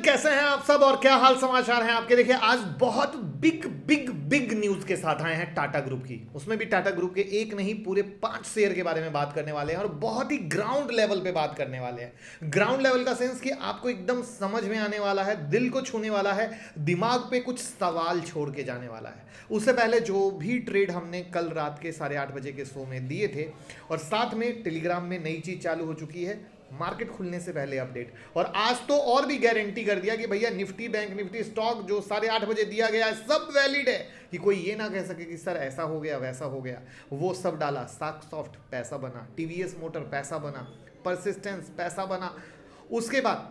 कैसे हैं आप सब और क्या हाल समाचार हैं आपके। देखिए आज बहुत बिग बिग बिग न्यूज के साथ आए हैं टाटा ग्रुप की। उसमें भी टाटा ग्रुप के एक नहीं पूरे 5 शेयर के बारे में बात करने वाले हैं और बहुत ही ग्राउंड लेवल पे बात करने वाले हैं। ग्राउंड लेवल का सेंस कि आपको एकदम समझ में आने वाला है, दिल को छूने वाला है, दिमाग पे कुछ सवाल छोड़ के जाने वाला है। उससे पहले जो भी ट्रेड हमने कल रात के 8:30 बजे के शो में दिए थे और साथ में टेलीग्राम में नई चीज चालू हो चुकी है, मार्केट खुलने से पहले अपडेट। और आज तो और भी गारंटी कर दिया कि भैया निफ्टी, बैंक निफ्टी, स्टॉक जो 8:30 बजे दिया गया है सब वैलिड है, कि कोई ये ना कह सके कि सर ऐसा हो गया वैसा हो गया। वो सब डाला। साकसॉफ्ट पैसा बना, टीवीएस मोटर पैसा बना, परसिस्टेंस पैसा बना। उसके बाद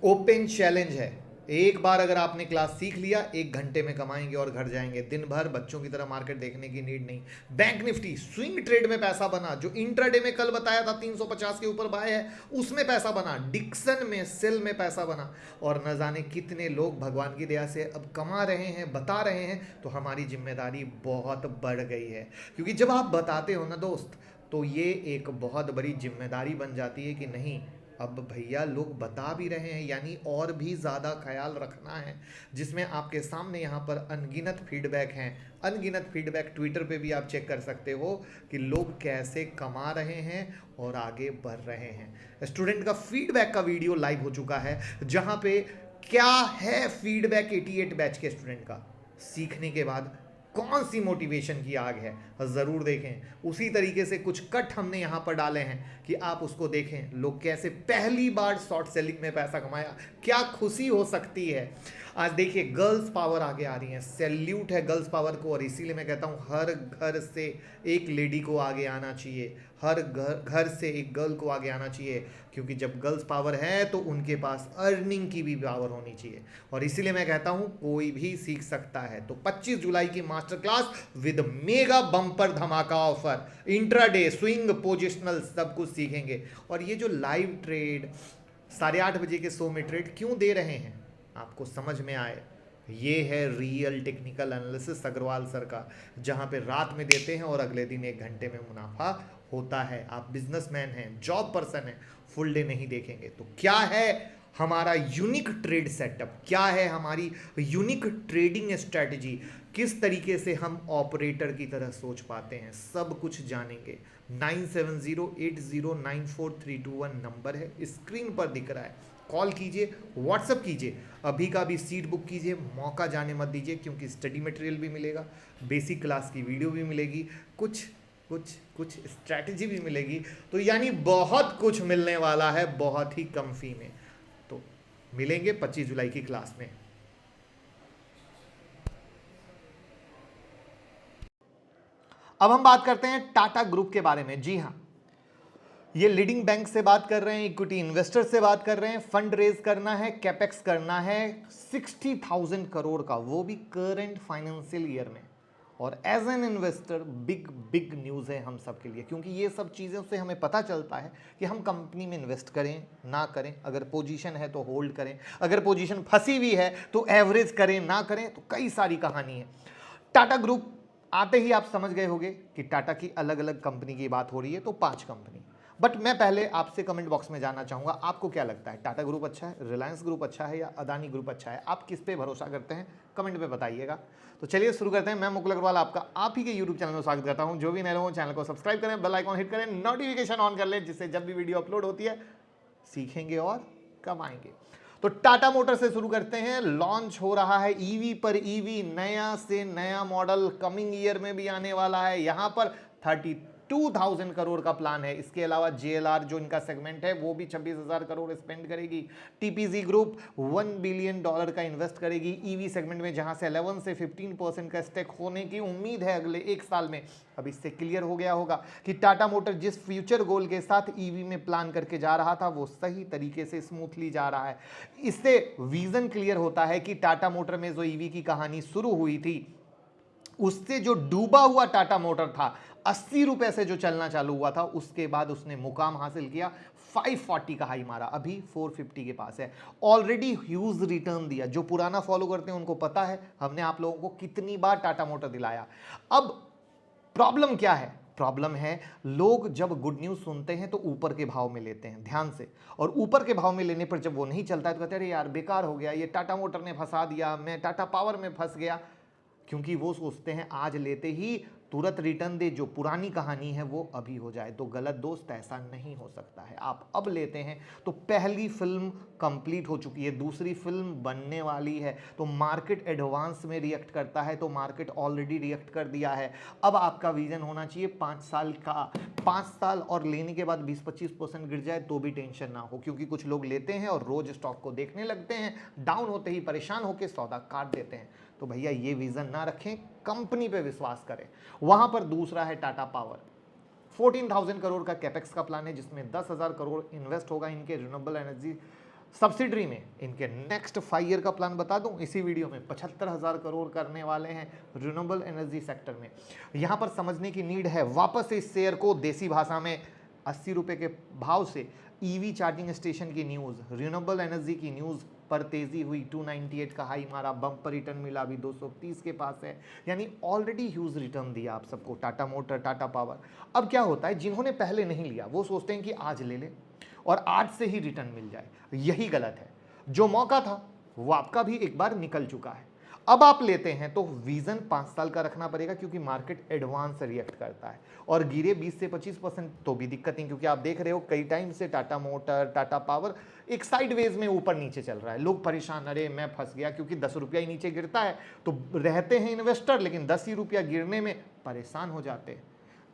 ओपन चैलेंज है, एक बार अगर आपने क्लास सीख लिया 1 घंटे में कमाएंगे और घर जाएंगे। दिन भर बच्चों की तरह मार्केट देखने की नीड नहीं। बैंक निफ्टी स्विंग ट्रेड में पैसा बना, जो इंट्राडे में कल बताया था 350 के ऊपर बाय है उसमें पैसा बना, डिक्सन में सेल में पैसा बना। और न जाने कितने लोग भगवान की दया से अब कमा रहे हैं, बता रहे हैं। तो हमारी जिम्मेदारी बहुत बढ़ गई है, क्योंकि जब आप बताते हो ना दोस्त, तो ये एक बहुत बड़ी जिम्मेदारी बन जाती है कि नहीं अब भैया लोग बता भी रहे हैं, यानी और भी ज़्यादा ख्याल रखना है। जिसमें आपके सामने यहाँ पर अनगिनत फीडबैक हैं, अनगिनत फीडबैक ट्विटर पे भी आप चेक कर सकते हो कि लोग कैसे कमा रहे हैं और आगे बढ़ रहे हैं। स्टूडेंट का फीडबैक का वीडियो लाइव हो चुका है, जहाँ पे क्या है फीडबैक 88 बैच के स्टूडेंट का, सीखने के बाद कौन सी मोटिवेशन की आग है, ज़रूर देखें। उसी तरीके से कुछ कट हमने यहाँ पर डाले हैं कि आप उसको देखें, लोग कैसे पहली बार शॉर्ट सेलिंग में पैसा कमाया, क्या खुशी हो सकती है। आज देखिए गर्ल्स पावर आगे आ रही हैं, सैल्यूट है गर्ल्स पावर को। और इसीलिए मैं कहता हूँ हर घर से एक लेडी को आगे आना चाहिए, हर घर से एक गर्ल को आगे आना चाहिए, क्योंकि जब गर्ल्स पावर है तो उनके पास अर्निंग की भी पावर होनी चाहिए। और इसीलिए मैं कहता हूं कोई भी सीख सकता है। तो 25 जुलाई की master class with mega bumper धमाका ऑफर, इंट्राडे स्विंग पोजिशनल सब कुछ सीखेंगे। और ये जो लाइव ट्रेड 8:30 बजे के शो में ट्रेड क्यों दे रहे हैं आपको समझ में आए, ये है real technical analysis Agarwal sir का, जहां पे रात में देते हैं और अगले दिन 1 घंटे में मुनाफा होता है। आप बिजनेसमैन हैं, जॉब पर्सन हैं, फुल डे नहीं देखेंगे। तो क्या है हमारा यूनिक ट्रेड सेटअप, क्या है हमारी यूनिक ट्रेडिंग स्ट्रेटजी, किस तरीके से हम ऑपरेटर की तरह सोच पाते हैं, सब कुछ जानेंगे। 9708094321 नंबर है, स्क्रीन पर दिख रहा है। कॉल कीजिए, व्हाट्सअप कीजिए, अभी का भी सीट बुक कीजिए, मौका जाने मत दीजिए, क्योंकि स्टडी मटेरियल भी मिलेगा, बेसिक क्लास की वीडियो भी मिलेगी, कुछ स्ट्रैटेजी भी मिलेगी। तो यानी बहुत कुछ मिलने वाला है बहुत ही कम फी में। तो मिलेंगे 25 जुलाई की क्लास में। अब हम बात करते हैं टाटा ग्रुप के बारे में। जी हाँ, ये लीडिंग बैंक से बात कर रहे हैं, इक्विटी इन्वेस्टर से बात कर रहे हैं, फंड रेज करना है, कैपेक्स करना है 60,000 करोड़ का, वो भी करंट फाइनेंशियल ईयर में। और as an investor big big news है हम सब के लिए, क्योंकि ये सब चीज़ों से हमें पता चलता है कि हम कंपनी में इन्वेस्ट करें ना करें। अगर पोजीशन है तो होल्ड करें, अगर पोजीशन फंसी हुई है तो एवरेज करें ना करें, तो कई सारी कहानी है। टाटा ग्रुप आते ही आप समझ गए होंगे कि टाटा की अलग अलग कंपनी की बात हो रही है, तो 5 कंपनी। बट मैं पहले आपसे कमेंट बॉक्स में जानना चाहूंगा, आपको क्या लगता है, टाटा ग्रुप अच्छा है, रिलायंस ग्रुप अच्छा है या अदानी ग्रुप अच्छा है? आप किस पे भरोसा करते हैं, कमेंट पे बताइएगा। तो चलिए शुरू करते हैं। मैं मुकुल अग्रवाल आपका आप ही के यूट्यूब चैनल में स्वागत करता हूं। जो भी नए लोग चैनल को सब्सक्राइब करें, बेल आइकॉन हिट करें, नोटिफिकेशन ऑन कर लें, जिससे जब भी वीडियो अपलोड होती है सीखेंगे और कमाएंगे। तो टाटा मोटर से शुरू करते हैं। लॉन्च हो रहा है ईवी पर ईवी, नया से नया मॉडल कमिंग ईयर में भी आने वाला है। यहां पर 32,000 करोड़ का प्लान है। इसके अलावा जेएलआर जो इनका सेगमेंट है वो भी 26,000 करोड़ स्पेंड करेगी। टीपीजी ग्रुप $1 बिलियन का इन्वेस्ट करेगी ईवी सेगमेंट में, जहां से 11 से 15% का स्टेक होने की उम्मीद है अगले 1 साल में। अब इससे क्लियर हो गया होगा कि टाटा मोटर जिस फ्यूचर गोल के साथ ईवी में प्लान करके जा रहा था वो सही तरीके से स्मूथली जा रहा है। इससे विजन क्लियर होता है कि टाटा मोटर में जो ईवी की कहानी शुरू हुई थी, उससे जो डूबा हुआ टाटा मोटर था, 80 रुपए से जो चलना चालू हुआ था, उसके बाद उसने मुकाम हासिल किया, 540 का हाई मारा, अभी 450 के पास है। ऑलरेडी ह्यूज रिटर्न दिया। जो पुराना फॉलो करते हैं उनको पता है हमने आप लोगों को कितनी बार टाटा मोटर दिलाया। अब प्रॉब्लम क्या है, प्रॉब्लम है, लोग जब गुड न्यूज़ सुनते हैं तो ऊपर के भाव में लेते हैं ध्यान से, और ऊपर के भाव में लेने पर जब वो नहीं चलता है तो कहते हैं अरे यार बेकार हो गया, ये टाटा मोटर ने फंसा दिया, मैं टाटा पावर में फंस गया। क्योंकि वो सोचते हैं आज लेते ही तुरंत रिटर्न दे, जो पुरानी कहानी है वो अभी हो जाए। तो गलत दोस्त, ऐसा नहीं हो सकता है। आप अब लेते हैं तो पहली फिल्म कंप्लीट हो चुकी है, दूसरी फिल्म बनने वाली है, तो मार्केट एडवांस में रिएक्ट करता है, तो मार्केट ऑलरेडी रिएक्ट कर दिया है। अब आपका विजन होना चाहिए 5 साल का, 5 साल और लेने के बाद 20-25% गिर जाए तो भी टेंशन ना हो, क्योंकि कुछ लोग लेते हैं और रोज स्टॉक को देखने लगते हैं, डाउन होते ही परेशान होकर सौदा काट देते हैं। तो भैया ये विजन ना रखें, कंपनी पे विश्वास करें। वहां पर दूसरा है टाटा पावर, 14,000 करोड़ का कैपेक्स का प्लान है, जिसमें 10,000 करोड़ इन्वेस्ट होगा इनके रिन्यूएबल एनर्जी सब्सिडरी में। इनके नेक्स्ट 5 ईयर का प्लान बता दूं इसी वीडियो में, 75,000 करोड़ करने वाले हैं रिन्यूएबल एनर्जी सेक्टर में। यहां पर समझने की नीड है, वापस इस शेयर को देसी भाषा में 80 रुपए के भाव से ईवी चार्जिंग स्टेशन की न्यूज़, रिन्यूएबल एनर्जी की न्यूज़ पर तेजी हुई, 298 का हाई मारा, बम्प पर रिटर्न मिला, अभी 230 के पास है, यानी ऑलरेडी ह्यूज रिटर्न दिया आप सबको टाटा मोटर, टाटा पावर। अब क्या होता है, जिन्होंने पहले नहीं लिया वो सोचते हैं कि आज ले लें और आज से ही रिटर्न मिल जाए, यही गलत है। जो मौका था वो आपका भी एक बार निकल चुका है। अब आप लेते हैं तो विजन 5 साल का रखना पड़ेगा, क्योंकि मार्केट एडवांस रिएक्ट करता है, और गिरे 20 से 25% तो भी दिक्कत नहीं, क्योंकि आप देख रहे हो कई टाइम से टाटा मोटर, टाटा पावर एक साइडवेज में ऊपर नीचे चल रहा है। लोग परेशान, अरे मैं फंस गया, क्योंकि 10 रुपया ही नीचे गिरता है तो रहते हैं इन्वेस्टर, लेकिन 10 ही रुपया गिरने में परेशान हो जाते हैं।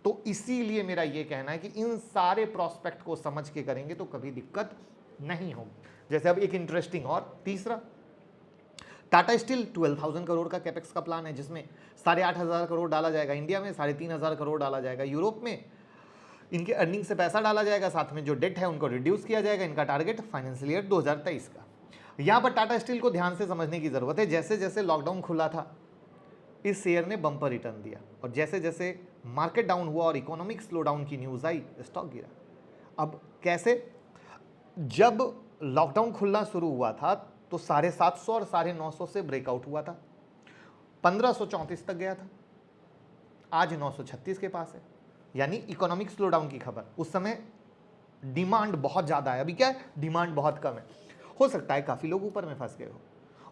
तो इसीलिए मेरा ये कहना है कि इन सारे प्रोस्पेक्ट को समझ के करेंगे तो कभी दिक्कत नहीं होगी। जैसे अब एक इंटरेस्टिंग और तीसरा, टाटा स्टील 12,000 करोड़ का कैपेक्स का प्लान है, जिसमें 8,500 करोड़ डाला जाएगा इंडिया में, 3,500 करोड़ डाला जाएगा यूरोप में। इनके अर्निंग से पैसा डाला जाएगा, साथ में जो डेट है उनको रिड्यूस किया जाएगा। इनका टारगेट फाइनेंशियल ईयर 2023 का। यहाँ पर टाटा स्टील को ध्यान से समझने की जरूरत है। जैसे जैसे लॉकडाउन खुला था इस शेयर ने बम्पर रिटर्न दिया, और जैसे जैसे मार्केट डाउन हुआ और इकोनॉमिक स्लो डाउन की न्यूज़ आई, स्टॉक गिरा। अब कैसे, जब लॉकडाउन खुलना शुरू हुआ था तो 750 और 950 से ब्रेकआउट हुआ था, 1534 तक गया था, आज 936 के पास है, यानी इकोनॉमिक स्लो डाउन की खबर। उस समय डिमांड बहुत ज़्यादा है, अभी क्या है, डिमांड बहुत कम है। हो सकता है काफ़ी लोग ऊपर में फंस गए हो।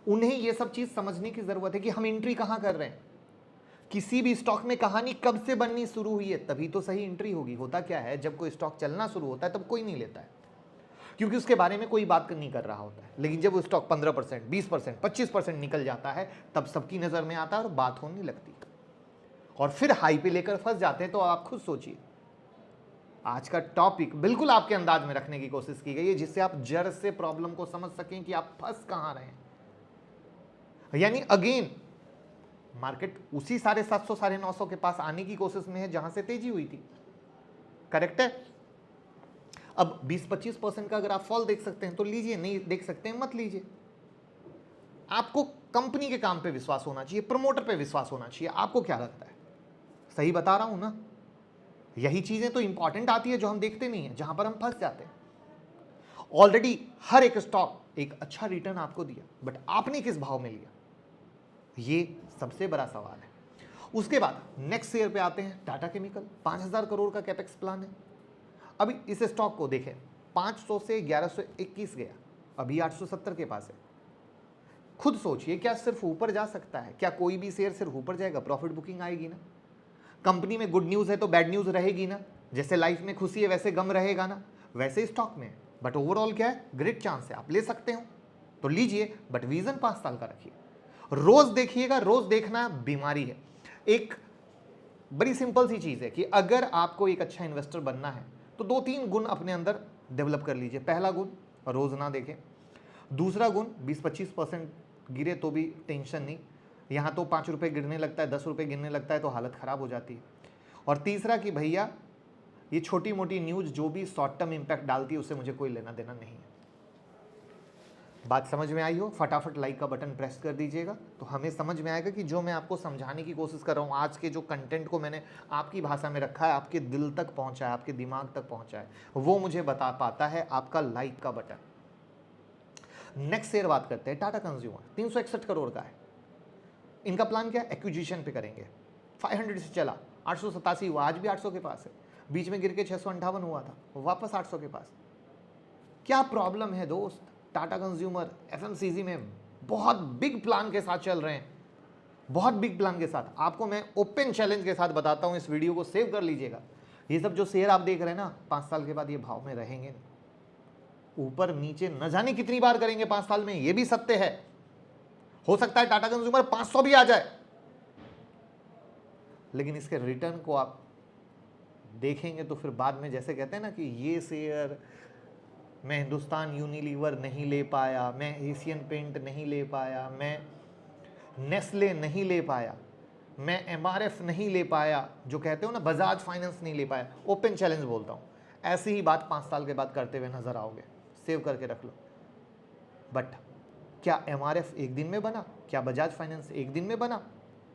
उन्हें यह सब चीज़ समझने की ज़रूरत है कि हम एंट्री कहाँ कर रहे हैं। किसी भी स्टॉक में कहानी कब से बननी शुरू हुई है तभी तो सही एंट्री होगी। होता क्या है, जब कोई स्टॉक चलना शुरू होता है तब कोई नहीं लेता है, क्योंकि उसके बारे में कोई बात नहीं कर रहा होता है। लेकिन जब वो स्टॉक 15%, 20%, 25% निकल जाता है तब सबकी नज़र में आता है और बात होने लगती है, और फिर हाई पे लेकर फंस जाते हैं। तो आप खुद सोचिए, आज का टॉपिक बिल्कुल आपके अंदाज में रखने की कोशिश की गई है, जिससे आप जड़ से प्रॉब्लम को समझ सकें कि आप फंस कहां रहे हैं। यानी अगेन मार्केट उसी 750, 950 के पास आने की कोशिश में है जहां से तेजी हुई थी, करेक्ट है। अब 20-25% का अगर आप फॉल देख सकते हैं तो लीजिए, नहीं देख सकते हैं मत लीजिए। आपको कंपनी के काम पे विश्वास होना चाहिए, प्रमोटर पे विश्वास होना चाहिए। आपको क्या लगता है, सही बता रहा हूं ना? यही चीजें तो इंपॉर्टेंट आती है जो हम देखते नहीं है, जहां पर हम फंस जाते हैं। ऑलरेडी हर एक स्टॉक एक अच्छा रिटर्न आपको दिया, बट आपने किस भाव में लिया, ये सबसे बड़ा सवाल है। उसके बाद नेक्स्ट शेयर पे आते हैं, टाटा केमिकल, 5,000 करोड़ का कैपेक्स प्लान है। अभी इस स्टॉक को देखें, 500 से 1121 गया, अभी 870 के पास है। खुद सोचिए, क्या सिर्फ ऊपर जा सकता है? क्या कोई भी शेयर सिर्फ ऊपर जाएगा? प्रॉफिट बुकिंग आएगी ना। कंपनी में गुड न्यूज़ है तो बैड न्यूज़ रहेगी ना। जैसे लाइफ में खुशी है वैसे गम रहेगा ना, वैसे स्टॉक में। बट ओवरऑल क्या है, ग्रेट चांस है, आप ले सकते हो तो लीजिए, बट विजन 5 साल का रखिए। रोज देखिएगा, रोज देखना बीमारी है। एक बड़ी सिंपल सी चीज़ है कि अगर आपको एक अच्छा इन्वेस्टर बनना है तो 2-3 गुण अपने अंदर डेवलप कर लीजिए। पहला गुण, रोज ना देखें। दूसरा गुण, 20-25% गिरे तो भी टेंशन नहीं, यहाँ तो 5 रुपये गिरने लगता है, 10 रुपये गिरने लगता है तो हालत ख़राब हो जाती है। और तीसरा कि भैया ये छोटी मोटी न्यूज़ जो भी शॉर्ट टर्म इम्पैक्ट डालती है उससे मुझे कोई लेना देना नहीं है। बात समझ में आई हो, फटाफट लाइक का बटन प्रेस कर दीजिएगा, तो हमें समझ में आएगा कि जो मैं आपको समझाने की कोशिश कर रहा हूँ, आज के जो कंटेंट को मैंने आपकी भाषा में रखा है, आपके दिल तक पहुँचा है, आपके दिमाग तक पहुँचा है, वो मुझे बता पाता है आपका लाइक का बटन। नेक्स्ट शेयर बात करते हैं, टाटा कंज्यूमर, 361 करोड़ का है। इनका प्लान क्या है, एक्विजिशन पे करेंगे। 500 से चला, 887 हुआ, आज भी 800 के पास है, बीच में गिर के 658 हुआ था, वापस 800 के पास। क्या प्रॉब्लम है दोस्त? टाटा कंज्यूमर एफएमसीजी में बहुत बिग प्लान के साथ चल रहे हैं, बहुत बिग प्लान के साथ। आपको मैं ओपन चैलेंज के साथ बताता हूं, इस वीडियो को सेव कर लीजिएगा। ये सब जो शेयर आप देख रहे हैं ना, 5 साल के बाद ये भाव में रहेंगे नहीं, ऊपर नीचे न जाने कितनी बार करेंगे 5 साल में, ये भी सत्य है। हो सकता है टाटा कंज्यूमर 500 भी आ जाए, लेकिन इसके रिटर्न को आप देखेंगे तो फिर बाद में जैसे कहते हैं ना कि ये शेयर मैं हिंदुस्तान यूनिलीवर नहीं ले पाया, मैं एशियन पेंट नहीं ले पाया, मैं नेस्ले नहीं ले पाया, मैं एमआरएफ नहीं ले पाया, जो कहते हो ना बजाज फाइनेंस नहीं ले पाया। ओपन चैलेंज बोलता हूं, ऐसी ही बात 5 साल के बाद करते हुए नजर आओगे, सेव करके रख लो। बट क्या एमआरएफ एक दिन में बना? क्या बजाज फाइनेंस एक दिन में बना?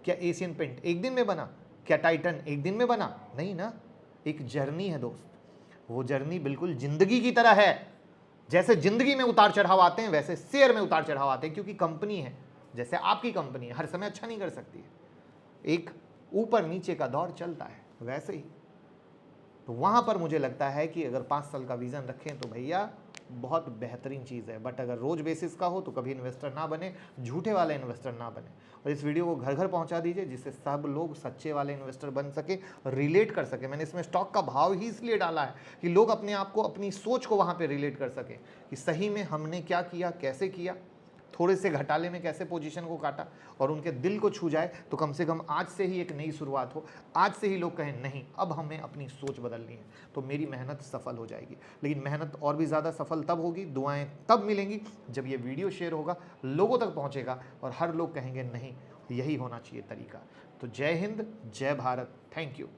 क्या एशियन पेंट एक दिन में बना? क्या टाइटन एक दिन में बना? नहीं ना, एक जर्नी है दोस्त। वो जर्नी बिल्कुल जिंदगी की तरह है। जैसे जिंदगी में उतार चढ़ाव आते हैं, वैसे शेयर में उतार चढ़ाव आते हैं, क्योंकि कंपनी है, जैसे आपकी कंपनी है, हर समय अच्छा नहीं कर सकती है, एक ऊपर नीचे का दौर चलता है, वैसे ही। तो वहां पर मुझे लगता है कि अगर 5 साल का विजन रखें तो भैया बहुत बेहतरीन चीज़ है। बट अगर रोज बेसिस का हो तो कभी इन्वेस्टर ना बने, झूठे वाले इन्वेस्टर ना बने। और इस वीडियो को घर घर पहुंचा दीजिए, जिससे सब लोग सच्चे वाले इन्वेस्टर बन सके, रिलेट कर सके। मैंने इसमें स्टॉक का भाव ही इसलिए डाला है कि लोग अपने आप को, अपनी सोच को वहां पे रिलेट कर सके कि सही में हमने क्या किया, कैसे किया, थोड़े से घटाले में कैसे पोजीशन को काटा, और उनके दिल को छू जाए। तो कम से कम आज से ही एक नई शुरुआत हो, आज से ही लोग कहें नहीं अब हमें अपनी सोच बदलनी है, तो मेरी मेहनत सफल हो जाएगी। लेकिन मेहनत और भी ज़्यादा सफल तब होगी, दुआएं तब मिलेंगी जब ये वीडियो शेयर होगा, लोगों तक पहुँचेगा और हर लोग कहेंगे नहीं यही होना चाहिए तरीका। तो जय हिंद, जय भारत, थैंक यू।